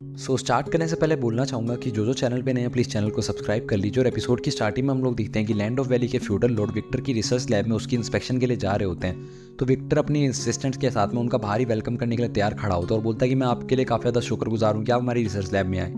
Start करने से पहले बोलना चाहूँगा कि जो चैनल पे नए हैं प्लीज़ चैनल को सब्सक्राइब कर लीजिए। और एपिसोड की स्टार्टिंग में हम लोग देखते हैं कि लैंड ऑफ वैली के फ्यूडल लॉर्ड विक्टर की रिसर्च लैब में उसकी इंस्पेक्शन के लिए जा रहे होते हैं। तो विक्टर अपनी असिस्टेंट्स के साथ में उनका भारी वेलकम करने के लिए तैयार खड़ा होता है और बोलता है कि मैं आपके लिए काफ़ी ज़्यादा शुक्रगुजार हूँ कि आप हमारी रिसर्च लैब में आए।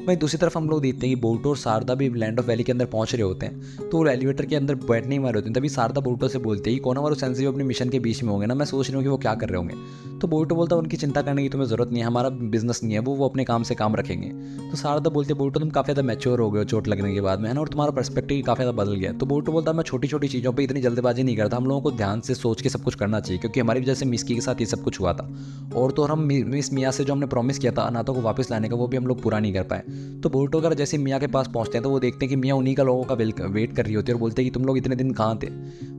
वहीं दूसरी तरफ हम लोग देखते हैं कि बोल्टो और शारदा भी लैंड ऑफ वैली के अंदर पहुंच रहे होते हैं। तो वो एलिवेटर के अंदर बैठने ही वाले होते हैं, तभी शारदा बोल्टो से बोलते हैं कि कोनामारू सेंसेई अपने मिशन के बीच में होंगे ना, मैं सोच रही हूँ कि वो क्या कर रहे होंगे। तो बोल्टो बोलता है उनकी चिंता करने की तुम्हें जरूरत नहीं है, हमारा बिजनेस नहीं है, वो अपने काम से काम रखेंगे। तो शारदा बोलती है बोल्टो तुम काफ़ी ज़्यादा मैच्योर हो गए हो चोट लगने के बाद में, है ना, और तुम्हारा पर्सपेक्टिव काफ़ी ज़्यादा बदल गया। तो बोल्टो बोलता है मैं छोटी छोटी चीज़ों पे इतनी जल्दबाजी नहीं करता, हम लोगों को ध्यान से सोच के सब कुछ करना चाहिए, क्योंकि हमारी वजह से मिस्की के साथ ये सब कुछ हुआ था। और तो और हम मिस मिया से जो हमने प्रॉमिस किया था अनाथों को वापस लाने का, वो भी हम लोग पूरा नहीं कर पाए। तो बोल्टो अगर जैसे मिया के पास पहुंचते हैं तो वो देखते हैं कि मिया उन्हीं का लोगों का वेट कर रही होती है और बोलते हैं कि तुम लोग इतने दिन कहाँ थे।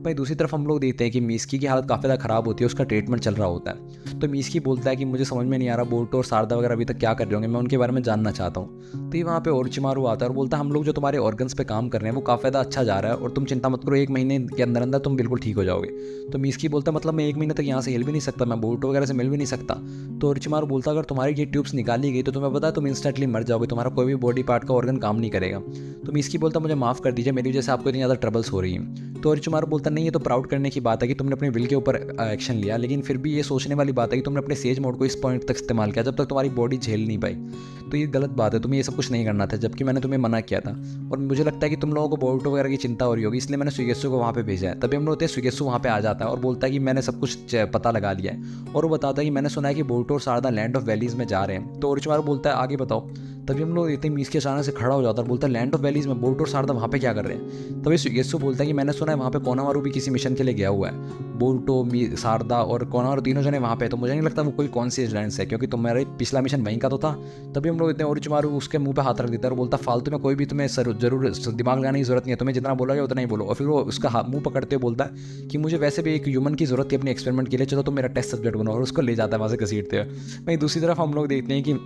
भाई दूसरी तरफ हम लोग देखते हैं कि मिस्की की हालत काफ़ी ज़्यादा ख़राब होती है, उसका ट्रीटमेंट चल रहा होता है। तो मिस्की बोलता है कि मुझे समझ में नहीं आ रहा बोल्टो और शारदा वगैरह अभी तक क्या कर रहे होंगे, मैं उनके बारे में जानना चाहता हूँ। तो ये वहाँ पे ओरोचिमारू आता है और बोलता है हम लोग जो तुम्हारे ऑर्गन्स पे काम कर रहे हैं वो काफ़ी ज़्यादा अच्छा जा रहा है और तुम चिंता मत करो, 1 महीने के अंदर अंदर तुम बिल्कुल ठीक हो जाओगे। तो मिस्की बोलता है मतलब मैं 1 महीने तक यहाँ से हिल भी नहीं सकता, मैं बोल्टो वगैरह से मिल भी नहीं सकता। तो ओरोचिमारू बोलता है अगर तुम्हारी ये ट्यूब्स निकाली गई तो तुम्हें पता है तुम इंस्टेंटली मर जाओगे, तुम्हारा कोई भी बॉडी पार्ट का ऑर्गन काम नहीं करेगा। तो मिस्की बोलता मुझे माफ़ कर दीजिए, मेरी वजह से आपको इतनी ज़्यादा ट्रबल्स हो रही हैं। तो ओरोचिमारू बोलता नहीं, ये तो प्राउड करने की बात है कि तुमने अपने विल के ऊपर एक्शन लिया, लेकिन फिर भी ये सोचने वाली बात है कि तुमने अपने सेज मोड को इस पॉइंट तक इस्तेमाल किया जब तक तुम्हारी बॉडी झेल नहीं पाई। तो ये गलत बात है, तुम्हें ये सब कुछ नहीं करना था, जबकि मैंने तुम्हें मना किया था। और मुझे लगता है कि तुम लोगों को बोल्टो वगैरह की चिंता हो रही होगी, इसलिए मैंने सुगेसु को वहाँ पे भेजा है। तभी हम लोग सुगेसु वहाँ पे आ जाता है और बोलता है कि मैंने सब कुछ पता लगा लिया है। और वो बताता है कि मैंने सुना है कि बोल्टो और शारदा लैंड ऑफ वैलीज में जा रहे हैं। तो ओरोचिमारू बोलता है आगे बताओ। तभी हम लोग इतने मीस के अचानक से खड़ा हो जाता है और बोलता है लैंड ऑफ वैलीज में बोल्टो और शारदा वहाँ पे क्या कर रहे हैं। तभी सुगेसु बोलता है कि मैंने सुना है वहाँ पे कोनामारू भी किसी मिशन के लिए गया हुआ है। बोल्टो शारदा और कोनामारू तीनों जने वहाँ पे, तो मुझे नहीं लगता वो कोई कॉन्सिडेंस है, क्योंकि तुम्हारा पिछला मिशन वहीं का तो था। तभी हम लोग इतने ओरोचिमारू उसके मुंह पे हाथ रख देता है और बोलता फालतू में कोई भी तुम्हें जरूर दिमाग लगाने की जरूरत नहीं है, तुम्हें जितना बोला गया उतना ही बोलो। और फिर वो उसका मुंह पकड़ते हुए बोलता है कि मुझे वैसे भी एक ह्यूमन की जरूरत थी अपने एक्सपेरिमेंट के लिए, चलो तुम मेरा टेस्ट सब्जेक्ट बनो, और उसको ले जाता है वहाँ से घसीटते हुए। वहीं दूसरी तरफ हम लोग देखते हैं कि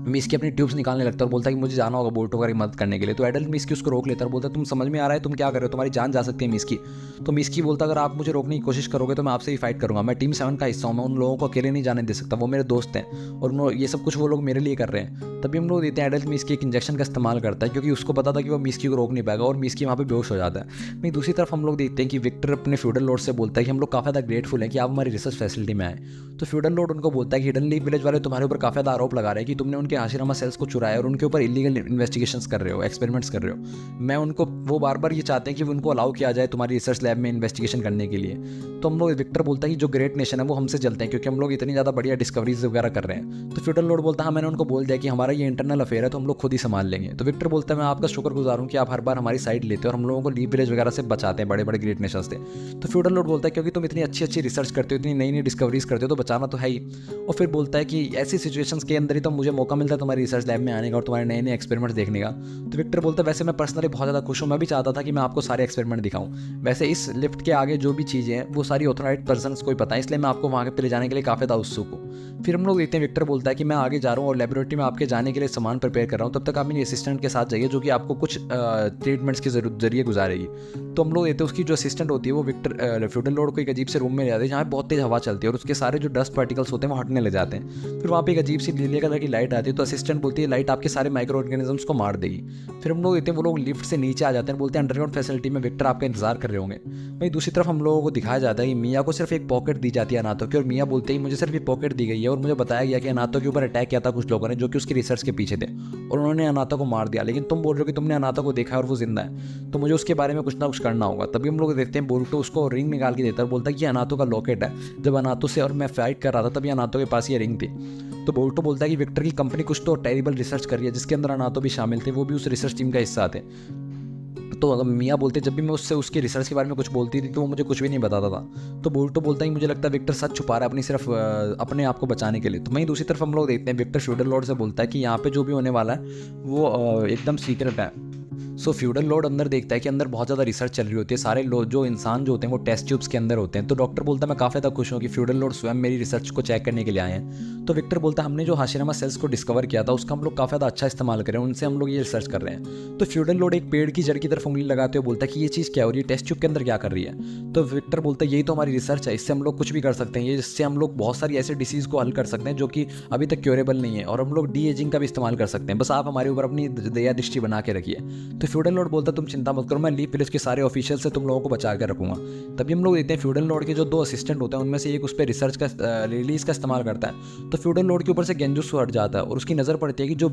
मिस्की अपनी ट्यूब्स निकालने लगता है और बोलता है कि मुझे जाना होगा बोल्टो की मदद करने के लिए। तो एडल्ट मिस्की उसको रोक लेता है और बोलता है तुम समझ में आ रहा है तुम क्या कर रहे हो, तुम्हारी जान जा सकती है मिस्की। तो मिस्की बोलता है अगर आप मुझे रोकने की कोशिश करोगे तो मैं आपसे ही फाइट करूंगा, मैं टीम 7 का हिस्सा हूँ, मैं उन लोगों को अकेले नहीं जाने दे सकता, वो मेरे दोस्त हैं और ये सब कुछ वो लोग मेरे लिए कर रहे हैं। तभी हम लोग देते हैं एडल्ट मिस्की एक इंजेक्शन का इस्तेमाल करता है, क्योंकि उसको पता था कि वो मिस्की को रोक नहीं पाएगा और मिस्की वहाँ पे बेहोश हो जाता है। वहीं दूसरी तरफ हम लोग देखते हैं कि विक्टर अपने फ्यूडल लॉर्ड से बोलता है कि हम लोग काफ़ी ज़्यादा ग्रेटफुल हैं कि आप हमारी रिसर्च फैसिलिटी में आए। तो फ्यूडल लॉर्ड उनको बोलता है कि हिडन लीफ विलेज वाले तुम्हारे ऊपर काफ़ी ज़्यादा आरोप लगा रहे हैं कि तुमने उनके हाशिरामा सेल्स को चुराया और उनके ऊपर इलीगल इन्वेस्टिगेशंस कर रहे हो, एक्सपेरिमेंट्स कर रहे हो। मैं उनको वो बार बार ये चाहते हैं कि उनको अलाउ किया जाए तुम्हारी रिसर्च लैब में इन्वेस्टिगेशन करने के लिए। तो हम लोग विक्टर बोलता है कि जो ग्रेट नेशन है वो हमसे जलते हैं, क्योंकि हम लोग इतनी ज़्यादा बढ़िया डिस्कवरीज वगैरह कर रहे हैं। तो फ्यूडल लॉर्ड बोलता है हाँ मैंने उनको बोल दिया कि हमारा ये इंटरनल अफेयर है तो हम लोग खुद ही संभाल लेंगे। तो विक्टर बोलता है मैं आपका शुक्रगुजार हूँ कि आप हर बार हमारी साइड लेते हो और हम लोगों को लीफ विलेज वगैरह से बचाते हैं, बड़े बड़े ग्रेट नेशन से। तो फ्यूडल लॉर्ड बोलता है क्योंकि तुम इतनी अच्छी अच्छी रिसर्च करते हो, इतनी नई नई डिस्कवरीज करते हो, तो बचाना तो है ही। और फिर बोलता है कि ऐसी सिचुएशंस के अंदर ही तो मुझे मौका मिलता है तुम्हारी रिसर्च लैब में आने का और तुम्हारे नए नए एक्सपेरिमेंट्स देखने का। तो विक्टर बोलता है वैसे मैं पर्सनली बहुत ज़्यादा खुश हूँ, मैं भी चाहता था कि मैं आपको सारे एक्सपेरिमेंट दिखाऊं। वैसे इस लिफ्ट के आगे जो भी चीज़ें हैं वो सारी ऑथोराइज पर्सन को ही पता है, इसलिए मैं आपको वहाँ पे ले जाने के लिए काफ़ी ज़्यादा उत्सुक हूँ। फिर हम लोग देखते हैं विक्टर बोलता है कि मैं आगे जा रहा हूँ और लेबोरेटरी में आपके जाने के लिए सामान प्रिपेयर कर रहा हूँ, तब तक आप मेरी असिस्टेंट के साथ जाइए जो कि आपको कुछ ट्रीटमेंट्स के जरिए गुजारेगी। तो हम लोग देखते हैं उसकी जो असिस्टेंट होती है वो विक्टर फ्यूडल लॉर्ड को एक अजीब से रूम में ले जाती है जहाँ बहुत तेज हवा चलती है और उसके सारे जो डस्ट पार्टिकल्स होते हैं वो हटने लग जाते हैं। फिर वहाँ पे एक अजीब सी नीले कलर की लाइट आती है, तो असिस्टेंट बोलती है लाइट आपके सारे माइक्रो ऑर्गेनिजम्स को मार देगी। फिर हम लोग देखते हैं वो लोग लिफ्ट से नीचे आ जाते हैं, बोलते हैं अंडरग्राउंड फैसिलिटी में विक्टर आपका इंतजार कर रहे होंगे। वहीं दूसरी तरफ हम लोगों को दिखाया जाता है कि मिया को सिर्फ एक पॉकेट दी जाती है अनाथों की, और मिया बोलते हैं मुझे सिर्फ एक पॉकेट दी गई है और मुझे बताया गया कि अनाथों के ऊपर अटैक किया था कुछ लोगों ने जो कि उसकी रिसर्च के पीछे थे और उन्होंने अनाथों को मार दिया, लेकिन तुम बोल रहे हो कि तुमने अनाथों को देखा है और वो जिंदा है, तो मुझे उसके बारे में कुछ ना कुछ करना होगा। तभी हम लोग देखते हैं बोल्टो उसको रिंग निकाल के देता है और बोलता है कि अनाथों का लॉकेट है, जब अनाथों से और मैं फाइट कर रहा था तभी अनाथों के पास ये रिंग थी। तो बोल्टो बोलता है कि विक्टर की कंपनी कुछ तो टेरिबल रिसर्च कर रही है जिसके अंदर अनाथों भी शामिल थे, वो भी उस रिसर्च टीम का हिस्सा थे। तो अगर मियाँ बोलते जब भी मैं उससे उसकी रिसर्च के बारे में कुछ बोलती थी तो वो मुझे कुछ भी नहीं बताता था। तो बोल्टो बोलता है मुझे लगता है विक्टर सच छुपा रहा है अपनी सिर्फ अपने आप को बचाने के लिए। तो वहीं दूसरी तरफ हम लोग देखते हैं विक्टर फ्यूडल लॉर्ड से बोलता है कि यहाँ पे जो भी होने वाला है वो एकदम सीक्रेट है। सो फ्यूडल लॉर्ड अंदर देखता है कि अंदर बहुत ज़्यादा रिसर्च चल रही होती है, सारे लोग जो इंसान जो होते हैं वो टेस्ट ट्यूब्स के अंदर होते हैं। तो डॉक्टर बोलता है मैं काफ़ी ज़्यादा खुश हूँ कि फ्यूडल लॉर्ड स्वयं मेरी रिसर्च को चेक करने के लिए आए हैं। तो विक्टर बोलता है हमने जो हाशिरामा सेल्स को डिस्कवर किया था उसका हम लोग काफ़ी ज़्यादा अच्छा इस्तेमाल करें, उनसे हम लोग ये रिसर्च कर रहे हैं। तो फ्यूडल लॉर्ड एक पेड़ की जड़ की तरफ उंगली लगाते हुए बोलता है कि ये चीज़ क्या हो रही है, टेस्ट ट्यूब के अंदर क्या कर रही है। तो विक्टर बोलता है यही तो हमारी रिसर्च है, इससे हम लोग कुछ भी कर सकते हैं, ये इससे हम लोग बहुत सारी ऐसे डिसीज़ को हल कर सकते हैं जो कि अभी तक क्योरेबल नहीं है, और हम लोग डी एजिंग का भी इस्तेमाल कर सकते हैं, बस आप हमारे ऊपर अपनी दया दृष्टि बना के रखिए। तो फ्यूडल लॉर्ड बोलता है तुम चिंता मत करो, मैं लीफ विलेज के सारे ऑफिशियल से तुम लोगों को बचा कर रखूंगा। तभी हम लोग देखते हैं फ्यूडल लॉर्ड के जो 2 असिस्टेंट होते हैं उनमें से एक उस पर रिसर्च का रिलीज का इस्तेमाल करता है। तो फ्यूडल लॉर्ड के ऊपर से गेंजुत्सु हट जाता है और उसकी नज़र पड़ती है कि जो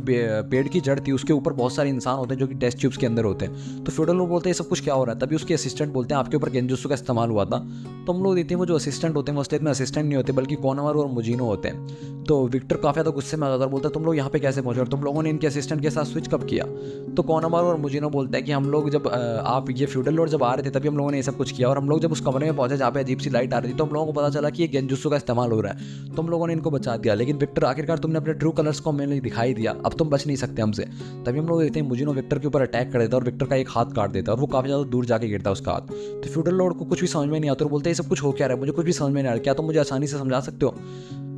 पेड़ की जड़ थी उसके ऊपर बहुत सारे इंसान होते हैं जो कि टेस्ट ट्यूब्स के अंदर होते हैं। तो फ्यूडल लॉर्ड बोलते हैं ये सब कुछ क्या हो रहा है। तभी उसके असिस्टेंट बोलते हैं आपके ऊपर गेंजुत्सु का इस्तेमाल हुआ था। तो हम लोग देखते हैं वो जो असिस्टेंट होते हैं वो असलियत में असिस्टेंट नहीं होते बल्कि कोनामारू और मुजीनो होते हैं। तो विक्टर काफ़ी ज़्यादा गुस्से में आ जाता है, बोलता है तुम लोग यहाँ पे कैसे पहुंचे और तुम लोगों ने इनके असिस्टेंट के साथ स्विच कब किया। तो कोनामारू और मुजीनो बोलता है कि हम लोग जब आप ये फ्यूडल लॉर्ड जब आ रहे थे तभी हम लोगों ने ये सब कुछ किया, और हम लोग जब उस कमरे में पहुंचे जहाँ पे अजीब सी लाइट आ रही थी तो हम लोगों को पता चला कि ये गेंजुत्सु का इस्तेमाल हो रहा है, तो हम लोगों ने इनको बचा दिया। लेकिन विक्टर आखिरकार तुमने अपने ट्रू कलर्स को मैंने दिखाई दिया, अब तुम बच नहीं सकते हमसे। तभी हम लोग देखते हैं मुजीनो विक्टर के ऊपर अटैक कर देता है और विक्टर का एक हाथ काट देता है और वो काफ़ी ज़्यादा दूर जाके गिरता है उसका हाथ। तो फ्यूडल लॉर्ड को कुछ भी समझ में नहीं आता और बोलते हैं ये सब कुछ हो क्या रहा है, मुझे कुछ भी समझ में नहीं आ रहा, क्या तुम मुझे आसानी से समझा सकते हो।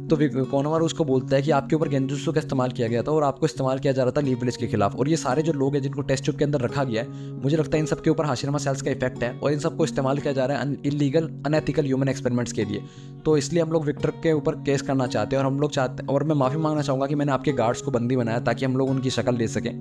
तो कोनामारू उसको बोलता है कि आपके ऊपर गेंजुत्सु का इस्तेमाल किया गया था और आपको इस्तेमाल किया जा रहा था लीफ विलेज के खिलाफ, और ये सारे जो लोग हैं जिनको टेस्ट ट्यूब के अंदर रखा गया है मुझे लगता है इन सब के ऊपर हाशिरामा सेल्स का इफेक्ट है और इन सबको इस्तेमाल किया जा रहा है इलीगल अनएथिकल ह्यूमन एक्सपेरिमेंट्स के लिए। तो इसलिए हम लोग विक्टर के ऊपर केस करना चाहते हैं और हम लोग चाहते हैं, और मैं माफ़ी मांगना चाहूँगा कि मैंने आपके गार्ड्स को बंदी बनाया ताकि हम लोग उनकी शक्ल ले सकें,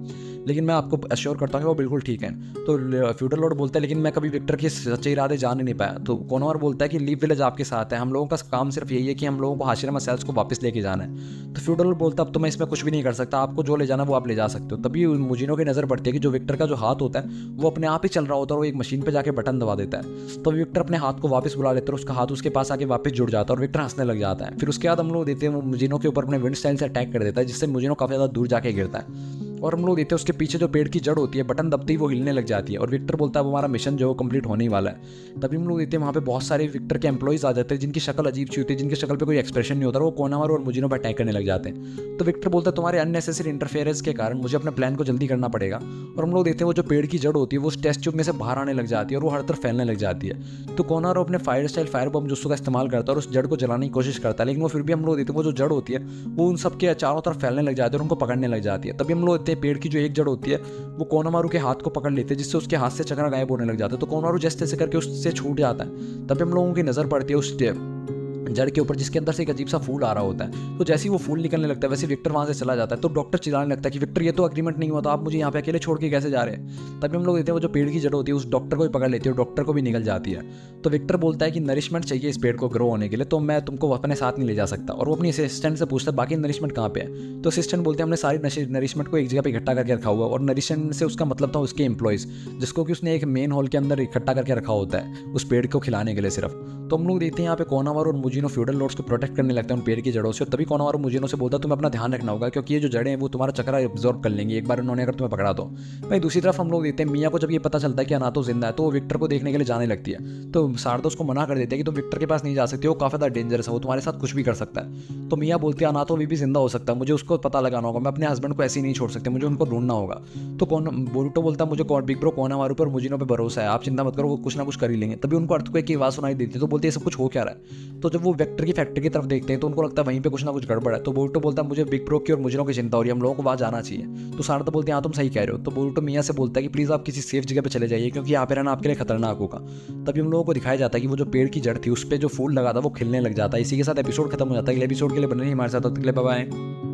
लेकिन मैं आपको अश्योर करता हूँ कि वो बिल्कुल ठीक है। तो फ्यूडल लॉर्ड बोलता है लेकिन मैं कभी विक्टर के सच्चे इरादे जान ही नहीं पाया। तो कोनामारू बोलता है कि लीफ विलेज आपके साथ है, हम लोगों का काम सिर्फ यही है कि हम लोगों को हाशिरामा सेल्स को वापस लेके जाना है। तो फ्यूडल लॉर्ड बोलता है अब तो मैं इसमें कुछ भी नहीं कर सकता, आपको जो ले जाना वो आप ले जा सकते हो। तभी मुजीनो की नज़र पड़ती है कि जो विक्टर का जो हाथ होता है वो अपने आप ही चल रहा होता है और वो एक मशीन पर जाके बटन दबा देता है। तो विक्टर अपने हाथ को वापस बुला लेता है और उसका हाथ उसके पास आके वापस जुड़ जाता है और विक्टर हंसने लग जाता है। फिर उसके बाद हम लोग देखते हैं वो मुजीनो के ऊपर अपने विंड स्टाइल से अटैक कर देता है जिससे मुजीनो काफ़ी ज़्यादा दूर जाके गिरता है। और हम लोग देखते हैं उसके पीछे जो पेड़ की जड़ होती है बटन दबते ही वो हिलने लग जाती है और विक्टर बोलता है वो हमारा मिशन जो कंप्लीट होने ही वाला है। तभी हम लोग देखते हैं वहाँ पे बहुत सारे विक्टर के एम्प्लॉइज आ जाते हैं जिनकी शक्ल अजीब सी होती है, जिनकी शक्ल पे कोई एक्सप्रेशन नहीं होता, वो कोनामारू और मुजीनो पर अटैक करने लग जाते हैं। तो विक्टर बोलता है तुम्हारे अननेसेसरी इंटरफेरेंस के कारण मुझे अपने प्लान को जल्दी करना पड़ेगा। और हम लोग देखते हैं वो जो पेड़ की जड़ होती है वो उस टेस्ट ट्यूब में से बाहर आने लग जाती है और वो हर तरफ फैलने लग जाती है। तो कोनामारू अपने फायर स्टाइल फायर बम जुस्सू का इस्तेमाल करता है और उस जड़ को जलाने की कोशिश करता है, लेकिन वो फिर भी हम लोग देखते हैं वो जो जड़ होती है वो उन सबके चारों तरफ फैलने लग जाती है और उनको पकड़ने लग जाती है। तभी हम लोग देखते हैं पेड़ की जो एक जड़ होती है वो कोनामारू के हाथ को पकड़ लेते हैं जिससे उसके हाथ से चक्रा गायब होने लग जाता है। तो कोनामारू जैसे तैसे करके उससे छूट जाता है। तभी हम लोगों की नज़र पड़ती है उस जड़ के ऊपर जिसके अंदर से एक अजीब सा फूल आ रहा होता है। तो जैसे ही वो फूल निकलने लगता है वैसे विक्टर वहाँ से चला जाता है। तो डॉक्टर चिल्लाने लगता है कि विक्टर ये तो अग्रीमेंट नहीं हुआ, तो आप मुझे यहाँ पे अकेले छोड़ के कैसे जा रहे हैं। तभी हम लोग देखते हैं वो जो पेड़ की जड़ होती है उस डॉक्टर को भी पकड़ लेती है और डॉक्टर को भी निकल जाती है। तो विक्टर बोलता है कि नरिशमेंट चाहिए इस पेड़ को ग्रो होने के लिए, तो मैं तुमको अपने साथ नहीं ले जा सकता। और वो अपनी असिस्टेंट से पूछता है बाकी नरिशमेंट कहाँ पे है। तो असिस्टेंट बोलते हैं हमने सारी नरिशमेंट को एक जगह पे इकट्ठा करके रखा हुआ है, और नरिशमेंट से उसका मतलब था उसके एम्प्लॉयज़ जिसको कि उसने एक मेन हॉल के अंदर इकट्ठा करके रखा होता है उस पेड़ को खिलाने के लिए सिर्फ। तो हम लोग देखते हैं यहाँ पे कोनामारू और मुजीनो फ्यूडल लॉर्ड्स को प्रोटेक्ट करने लगते हैं उन पेड़ की जड़ों से। और तभी कोनामारू मुजीनो से बोलता है तुम्हें अपना ध्यान रखना होगा क्योंकि ये जो जड़ें हैं वो तुम्हारा चक्रा एब्जॉर्ब कर लेंगी एक बार उन्होंने अगर तुम्हें पकड़ा तो। भाई दूसरी तरफ हम लोग देखते हैं मिया को जब ये पता चलता है कि अनातो जिंदा है तो वो विक्टर को देखने के लिए जाने लगती है। तो सारदा उसको मना कर देते हैं कि तुम विक्टर के पास नहीं जा सकते, वो काफ़ी ज़्यादा डेंजरस है, वो तुम्हारे साथ कुछ भी कर सकता है। तो मिया बोलती है अनातो भी जिंदा हो सकता है, मुझे उसको पता लगाना होगा, मैं अपने हस्बैंड को ऐसे ही नहीं छोड़ सकते, मुझे उनको ढूंढना होगा। तो बोरुटो बोलता है मुझे बिग ब्रो कोनामारू पर मुजीनो पे भरोसा है, आप चिंता मत करो, वो कुछ ना कुछ कर ही लेंगे। तभी उनको अर्थक्वेक की आवाज़ सुनाई देती है तो बोलते हैं सब कुछ हो क्या रहा है। तो जब वो वेक्टर की फैक्ट्री की तरफ देखते हैं तो उनको लगता है वहीं पे कुछ ना कुछ गड़बड़ है। तो बोरुटो बोलता है मुझे बिग ब्रो की और मुजीनो की चिंता हो रही है, हम लोगों को वहाँ जाना चाहिए। तो सारदा बोलते हैं हाँ तुम सही कह रहे हो। तो बोरुटो मिया से बोलता है कि प्लीज़ आप किसी सेफ जगह पे चले जाइए क्योंकि यहाँ पे रहना आपके लिए खतरनाक होगा। तभी हम लोगों को दिखाया जाता है कि वो जो पेड़ की जड़ थी उस पर जो फूल लगा था वो खिलने लग जाता है। इसी के साथ एपिसोड खत्म हो जाता है। अगले एपिसोड के लिए बने नहीं हमारे साथ, तब तक के लिए बाय बाय।